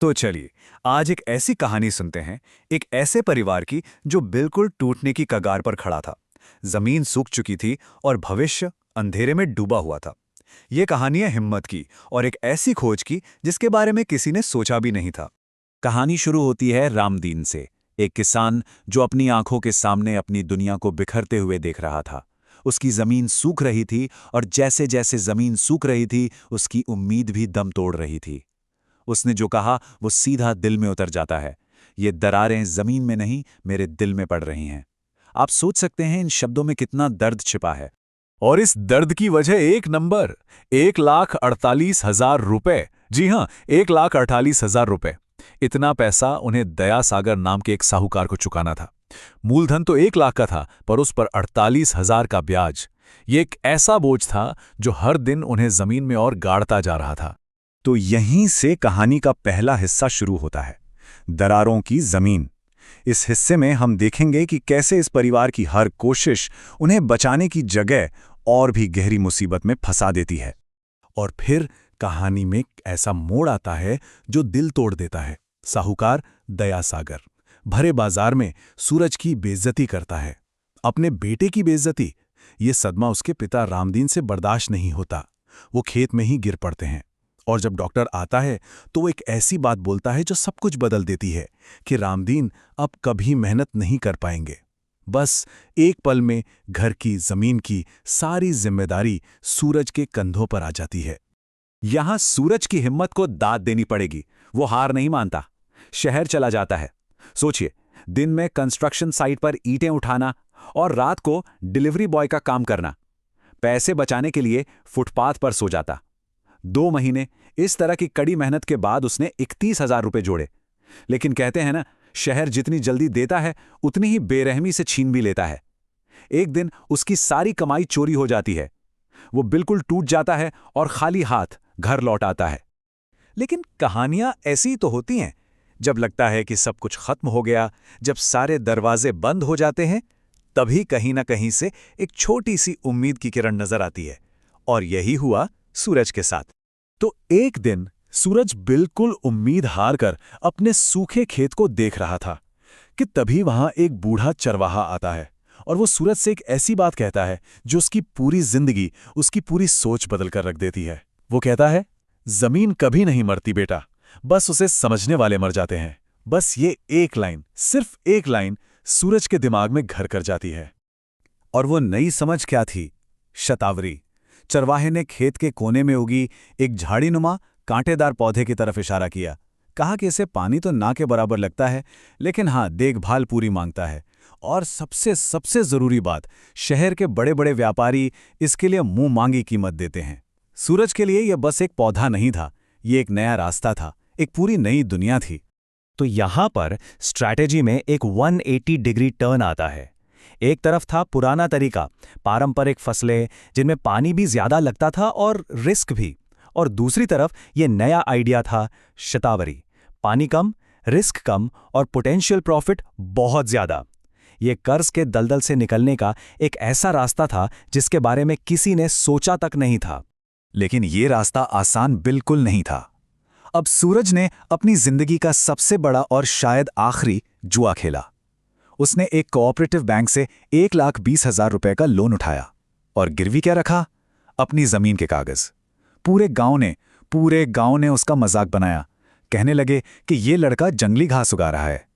तो चलिए, आज एक ऐसी कहानी सुनते हैं, एक ऐसे परिवार की जो बिल्कुल टूटने की कगार पर खड़ा था। जमीन सूख चुकी थी और भविष्य अंधेरे में डूबा हुआ था। ये कहानी है हिम्मत की और एक ऐसी खोज की जिसके बारे में किसी ने सोचा भी नहीं था। कहानी शुरू होती है रामदीन से। एक किसान जो अपनी आंखों के सामने अपनी दुनिया को बिखरते हुए देख रहा था। उसकी जमीन सूख रही थी और जैसे जैसे जमीन सूख रही थी उसकी उम्मीद भी दम तोड़ रही थी। उसने जो कहा वो सीधा दिल में उतर जाता है। ये दरारें जमीन में नहीं, मेरे दिल में पड़ रही हैं। आप सोच सकते हैं इन शब्दों में कितना दर्द छिपा है। और इस दर्द की वजह एक नंबर, 1,48,000 रुपए। जी हां, 1,48,000 रुपए। इतना पैसा उन्हें दया सागर नाम के एक साहूकार को चुकाना था। मूलधन तो 1 लाख का था, पर उस पर 48,000 का ब्याज। ये एक ऐसा बोझ था जो हर दिन उन्हें जमीन में और गाड़ता जा रहा था। तो यहीं से कहानी का पहला हिस्सा शुरू होता है, दरारों की जमीन। इस हिस्से में हम देखेंगे कि कैसे इस परिवार की हर कोशिश उन्हें बचाने की जगह और भी गहरी मुसीबत में फंसा देती है। और फिर कहानी में ऐसा मोड़ आता है जो दिल तोड़ देता है। साहूकार दया सागर भरे बाजार में सूरज की बेइज्जती करता है, अपने बेटे की बेइज्जती। ये सदमा उसके पिता रामदीन से बर्दाश्त नहीं होता। वो खेत में ही गिर पड़ते हैं और जब डॉक्टर आता है तो वो एक ऐसी बात बोलता है जो सब कुछ बदल देती है कि रामदीन अब कभी मेहनत नहीं कर पाएंगे। बस एक पल में घर की, जमीन की सारी जिम्मेदारी सूरज के कंधों पर आ जाती है। यहां सूरज की हिम्मत को दाद देनी पड़ेगी। वो हार नहीं मानता, शहर चला जाता है। सोचिए, दिन में कंस्ट्रक्शन साइट पर ईंटें उठाना और रात को डिलीवरी बॉय का काम करना। पैसे बचाने के लिए फुटपाथ पर सो जाता। 2 महीने इस तरह की कड़ी मेहनत के बाद उसने 31,000 रुपए जोड़े। लेकिन कहते हैं ना, शहर जितनी जल्दी देता है उतनी ही बेरहमी से छीन भी लेता है। एक दिन उसकी सारी कमाई चोरी हो जाती है। वो बिल्कुल टूट जाता है और खाली हाथ घर लौट आता है। लेकिन कहानियां ऐसी तो होती हैं, जब लगता है कि सब कुछ खत्म हो गया, जब सारे दरवाजे बंद हो जाते हैं, तभी कहीं ना कहीं से एक छोटी सी उम्मीद की किरण नजर आती है। और यही हुआ सूरज के साथ। तो एक दिन सूरज बिल्कुल उम्मीद हारकर अपने सूखे खेत को देख रहा था कि तभी वहां एक बूढ़ा चरवाहा आता है और वो सूरज से एक ऐसी बात कहता है जो उसकी पूरी जिंदगी, उसकी पूरी सोच बदल कर रख देती है। वो कहता है, जमीन कभी नहीं मरती बेटा, बस उसे समझने वाले मर जाते हैं। बस ये एक लाइन, सिर्फ एक लाइन सूरज के दिमाग में घर कर जाती है। और वो नई समझ क्या थी? शतावरी। चरवाहे ने खेत के कोने में उगी एक झाड़ीनुमा कांटेदार पौधे की तरफ इशारा किया। कहा कि इसे पानी तो ना के बराबर लगता है, लेकिन हाँ, देखभाल पूरी मांगता है। और सबसे सबसे जरूरी बात, शहर के बड़े बड़े व्यापारी इसके लिए मुंह मांगी कीमत देते हैं। सूरज के लिए यह बस एक पौधा नहीं था, ये एक नया रास्ता था, एक पूरी नई दुनिया थी। तो यहां पर स्ट्रैटेजी में एक 180 डिग्री टर्न आता है। एक तरफ था पुराना तरीका, पारंपरिक फसलें जिनमें पानी भी ज्यादा लगता था और रिस्क भी। और दूसरी तरफ ये नया आइडिया था, शतावरी। पानी कम, रिस्क कम और पोटेंशियल प्रॉफिट बहुत ज्यादा। ये कर्ज के दलदल से निकलने का एक ऐसा रास्ता था जिसके बारे में किसी ने सोचा तक नहीं था। लेकिन ये रास्ता आसान बिल्कुल नहीं था। अब सूरज ने अपनी जिंदगी का सबसे बड़ा और शायद आखिरी जुआ खेला। उसने एक कोऑपरेटिव बैंक से 1,20,000 रुपए का लोन उठाया और गिरवी क्या रखा? अपनी जमीन के कागज। पूरे गांव ने उसका मजाक बनाया। कहने लगे कि ये लड़का जंगली घास उगा रहा है।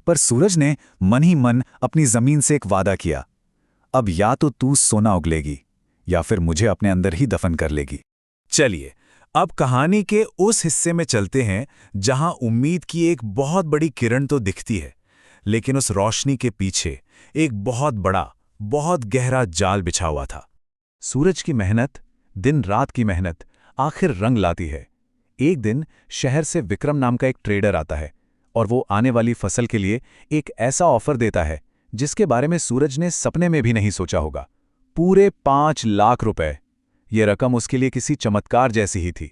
पर सूरज ने मन ही मन अपनी जमीन से एक वादा किया, अब या तो तू सोना उगलेगी या फिर मुझे अपने अंदर ही दफन कर लेगी। चलिए, अब कहानी के उस हिस्से में चलते हैं जहां उम्मीद की एक बहुत बड़ी किरण तो दिखती है, लेकिन उस रोशनी के पीछे एक बहुत बड़ा, बहुत गहरा जाल बिछा हुआ था। सूरज की मेहनत, दिन रात की मेहनत आखिर रंग लाती है। एक दिन शहर से विक्रम नाम का एक ट्रेडर आता है और वो आने वाली फसल के लिए एक ऐसा ऑफर देता है जिसके बारे में सूरज ने सपने में भी नहीं सोचा होगा। पूरे 5 लाख रुपए। ये रकम उसके लिए किसी चमत्कार जैसी ही थी।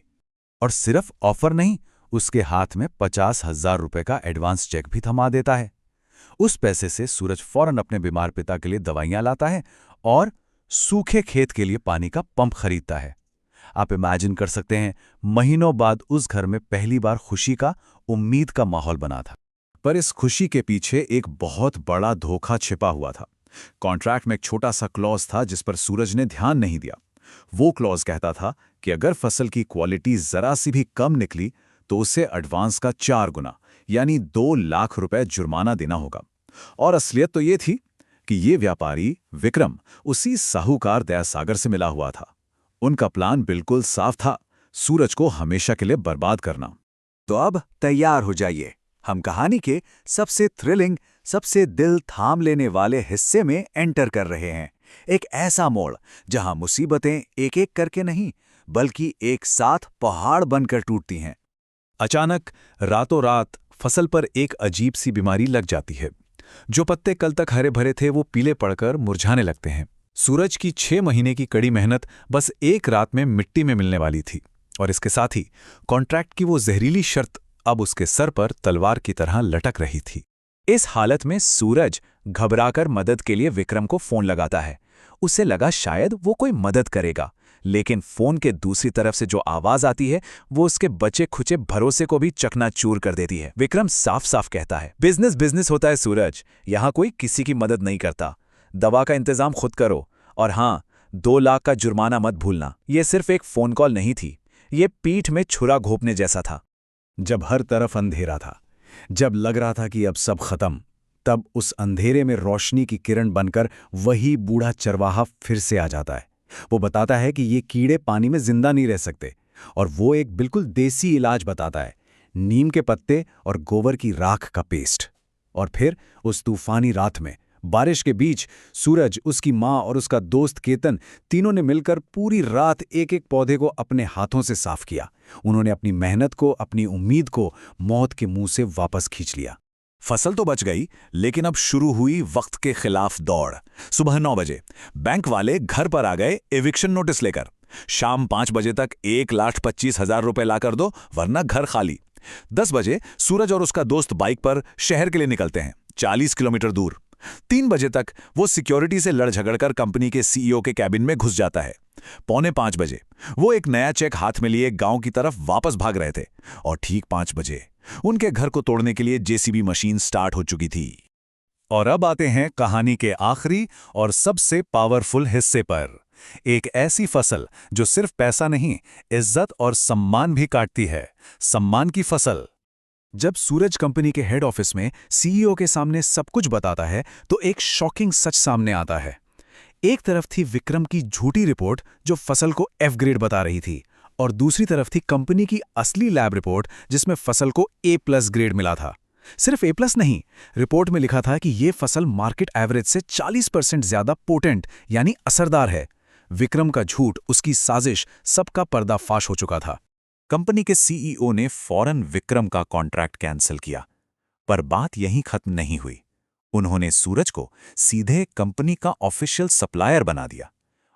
और सिर्फ ऑफर नहीं, उसके हाथ में 50,000 रुपए का एडवांस चेक भी थमा देता है। उस पैसे से सूरज फौरन अपने बीमार पिता के लिए दवाइयां लाता है और सूखे खेत के लिए पानी का पंप खरीदता है। आप इमेजिन कर सकते हैं, महीनों बाद उस घर में पहली बार खुशी का, उम्मीद का माहौल बना था। पर इस खुशी के पीछे एक बहुत बड़ा धोखा छिपा हुआ था। कॉन्ट्रैक्ट में एक छोटा सा क्लॉज था जिस पर सूरज ने ध्यान नहीं दिया। वो क्लॉज कहता था कि अगर फसल की क्वालिटी जरा सी भी कम निकली तो उसे एडवांस का 4 गुना यानी 2 लाख रुपए जुर्माना देना होगा। और असलियत तो ये थी कि ये व्यापारी विक्रम उसी साहूकार दयासागर से मिला हुआ था। उनका प्लान बिल्कुल साफ था, सूरज को हमेशा के लिए बर्बाद करना। तो अब तैयार हो जाइए, हम कहानी के सबसे थ्रिलिंग, सबसे दिल थाम लेने वाले हिस्से में एंटर कर रहे हैं। एक ऐसा मोड़ जहां मुसीबतें एक एक करके नहीं बल्कि एक साथ पहाड़ बनकर टूटती हैं। अचानक रातों रात फसल पर एक अजीब सी बीमारी लग जाती है। जो पत्ते कल तक हरे भरे थे वो पीले पड़कर मुरझाने लगते हैं। सूरज की 6 महीने की कड़ी मेहनत बस एक रात में मिट्टी में मिलने वाली थी, और इसके साथ ही कॉन्ट्रैक्ट की वो जहरीली शर्त अब उसके सर पर तलवार की तरह लटक रही थी। इस हालत में सूरज घबराकर मदद के लिए विक्रम को फोन लगाता है। उसे लगा शायद वो कोई मदद करेगा, लेकिन फोन के दूसरी तरफ से जो आवाज आती है वो उसके बचे खुचे भरोसे को भी चकनाचूर कर देती है। विक्रम साफ साफ कहता है, बिजनेस बिजनेस होता है सूरज, यहां कोई किसी की मदद नहीं करता। दवा का इंतजाम खुद करो, और हां, 2 लाख का जुर्माना मत भूलना। ये सिर्फ एक फोन कॉल नहीं थी, ये पीठ में छुरा घोंपने जैसा था। जब हर तरफ अंधेरा था, जब लग रहा था कि अब सब खत्म, तब उस अंधेरे में रोशनी की किरण बनकर वही बूढ़ा चरवाहा फिर से आ जाता है। वो बताता है कि ये कीड़े पानी में जिंदा नहीं रह सकते, और वो एक बिल्कुल देसी इलाज बताता है, नीम के पत्ते और गोबर की राख का पेस्ट। और फिर उस तूफानी रात में बारिश के बीच सूरज, उसकी माँ और उसका दोस्त केतन, तीनों ने मिलकर पूरी रात एक एक पौधे को अपने हाथों से साफ किया। उन्होंने अपनी मेहनत को, अपनी उम्मीद को मौत के मुंह से वापस खींच लिया। फसल तो बच गई, लेकिन अब शुरू हुई वक्त के खिलाफ दौड़। सुबह 9 बजे बैंक वाले घर पर आ गए एविक्शन नोटिस लेकर। शाम 5 बजे तक 1,25,000 रुपए ला कर दो, वरना घर खाली। 10 बजे सूरज और उसका दोस्त बाइक पर शहर के लिए निकलते हैं, 40 किलोमीटर दूर। 3 बजे तक वो सिक्योरिटी से लड़ झगड़कर कंपनी के सीईओ के कैबिन में घुस जाता है। 4:45 बजे वो एक नया चेक हाथ में लिए गांव की तरफ वापस भाग रहे थे, और ठीक 5 बजे उनके घर को तोड़ने के लिए जेसीबी मशीन स्टार्ट हो चुकी थी। और अब आते हैं कहानी के आखिरी और सबसे पावरफुल हिस्से पर। एक ऐसी फसल जो सिर्फ पैसा नहीं, इज्जत और सम्मान भी काटती है। सम्मान की फसल। जब सूरज कंपनी के हेड ऑफिस में सीईओ के सामने सब कुछ बताता है तो एक शॉकिंग सच सामने आता है। एक तरफ थी विक्रम की झूठी रिपोर्ट जो फसल को F ग्रेड बता रही थी, और दूसरी तरफ थी कंपनी की असली लैब रिपोर्ट जिसमें फसल को A+ ग्रेड मिला था। सिर्फ A+ नहीं, रिपोर्ट में लिखा था कि ये फसल मार्केट एवरेज से 40% ज्यादा पोटेंट यानी असरदार है। विक्रम का झूठ, उसकी साजिश, सबका पर्दाफाश हो चुका था। कंपनी के सीईओ ने फौरन विक्रम का कॉन्ट्रैक्ट कैंसिल किया, पर बात यहीं खत्म नहीं हुई। उन्होंने सूरज को सीधे कंपनी का ऑफिशियल सप्लायर बना दिया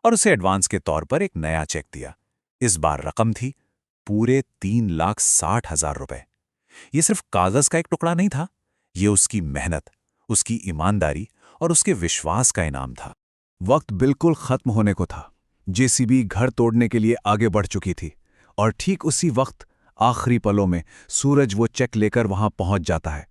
और उसे एडवांस के तौर पर एक नया चेक दिया। इस बार रकम थी पूरे 3,60,000 रुपए। ये सिर्फ कागज का एक टुकड़ा नहीं था, ये उसकी मेहनत, उसकी ईमानदारी और उसके विश्वास का इनाम था। वक्त बिल्कुल खत्म होने को था। जेसीबी घर तोड़ने के लिए आगे बढ़ चुकी थी, और ठीक उसी वक्त आखिरी पलों में सूरज वो चेक लेकर वहां पहुंच जाता है।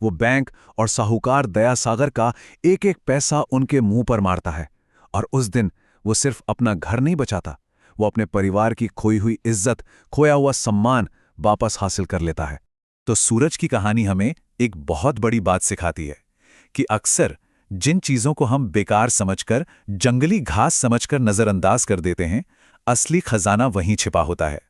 वो बैंक और साहूकार दयासागर का एक एक पैसा उनके मुंह पर मारता है, और उस दिन वो सिर्फ अपना घर नहीं बचाता, वो अपने परिवार की खोई हुई इज्जत, खोया हुआ सम्मान वापस हासिल कर लेता है। तो सूरज की कहानी हमें एक बहुत बड़ी बात सिखाती है कि अक्सर जिन चीजों को हम बेकार समझकर, जंगली घास समझकर नजरअंदाज कर देते हैं, असली खजाना वहीं छिपा होता है।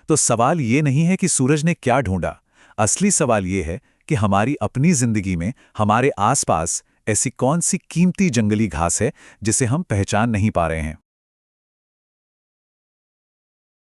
तो सवाल ये नहीं है कि सूरज ने क्या ढूंढा, असली सवाल ये है कि हमारी अपनी जिंदगी में, हमारे आसपास ऐसी कौन सी कीमती जंगली घास है जिसे हम पहचान नहीं पा रहे हैं।